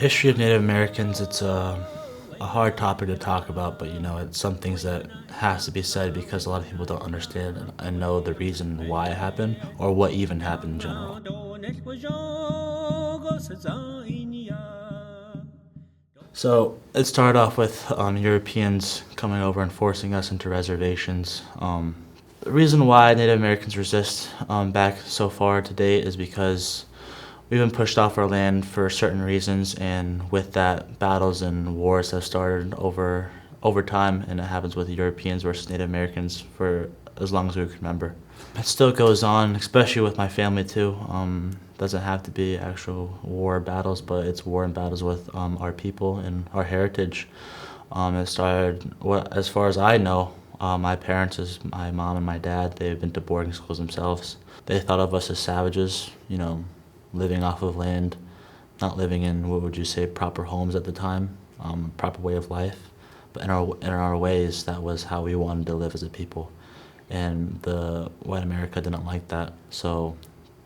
History of Native Americans, it's a hard topic to talk about, but it's some things that has to be said because a lot of people don't understand and know the reason why it happened or what even happened in general. So it started off with Europeans coming over and forcing us into reservations. The reason why Native Americans resist back so far to date is because we've been pushed off our land for certain reasons, and with that, battles and wars have started over time, and it happens with Europeans versus Native Americans for as long as we can remember. It still goes on, especially with my family too. Doesn't have to be actual war battles, but it's war and battles with our people and our heritage. It started, as far as I know, my parents, is my mom and my dad, they've been to boarding schools themselves. They thought of us as savages, living off of land, not living in what would you say proper homes at the time, proper way of life. But in our ways, that was how we wanted to live as a people, and the white America didn't like that, so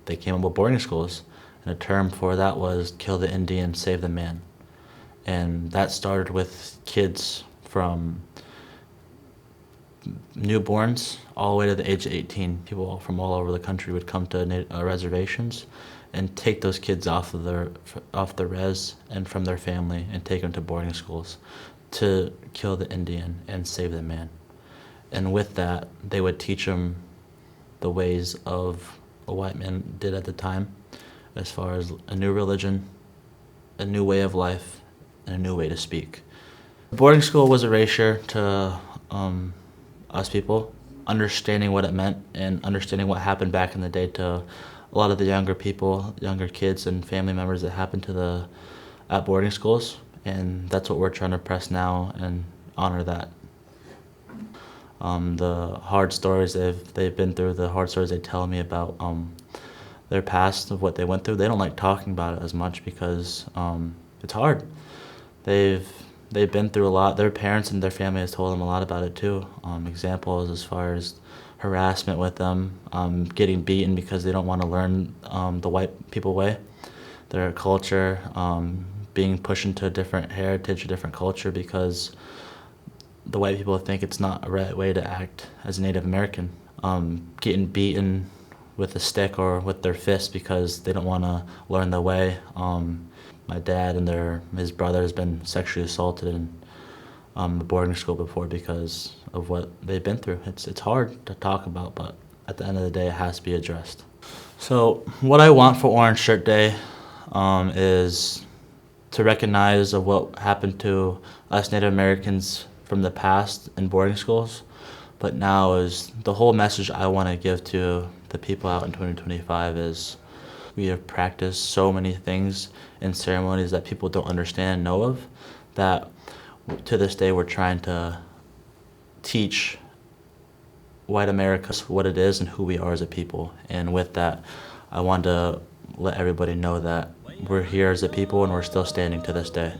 they came up with boarding schools, and a term for that was "kill the Indian, save the man," and that started with kids from newborns all the way to the age of 18. People from all over the country would come to reservations and take those kids off the res and from their family and take them to boarding schools to kill the Indian and save the man. And with that, they would teach them the ways of a white man did at the time, as far as a new religion, a new way of life, and a new way to speak. Boarding school was erasure to us people, understanding what it meant and understanding what happened back in the day to a lot of the younger people, younger kids and family members that happened at boarding schools, and that's what we're trying to press now and honor that. The hard stories they've been through, the hard stories they tell me about their past of what they went through. They don't like talking about it as much because it's hard. They've been through a lot. Their parents and their family has told them a lot about it too. Examples as far as harassment with them, getting beaten because they don't want to learn the white people way, their culture, being pushed into a different heritage, a different culture because the white people think it's not a right way to act as a Native American. Getting beaten with a stick or with their fist because they don't want to learn the way. My dad and his brother has been sexually assaulted in the boarding school before because of what they've been through. It's hard to talk about, but at the end of the day, it has to be addressed. So what I want for Orange Shirt Day is to recognize of what happened to us Native Americans from the past in boarding schools, but now is the whole message I want to give to the people out in 2025 is we have practiced so many things and ceremonies that people don't understand and know of that to this day we're trying to teach white America what it is and who we are as a people. And with that, I want to let everybody know that we're here as a people and we're still standing to this day.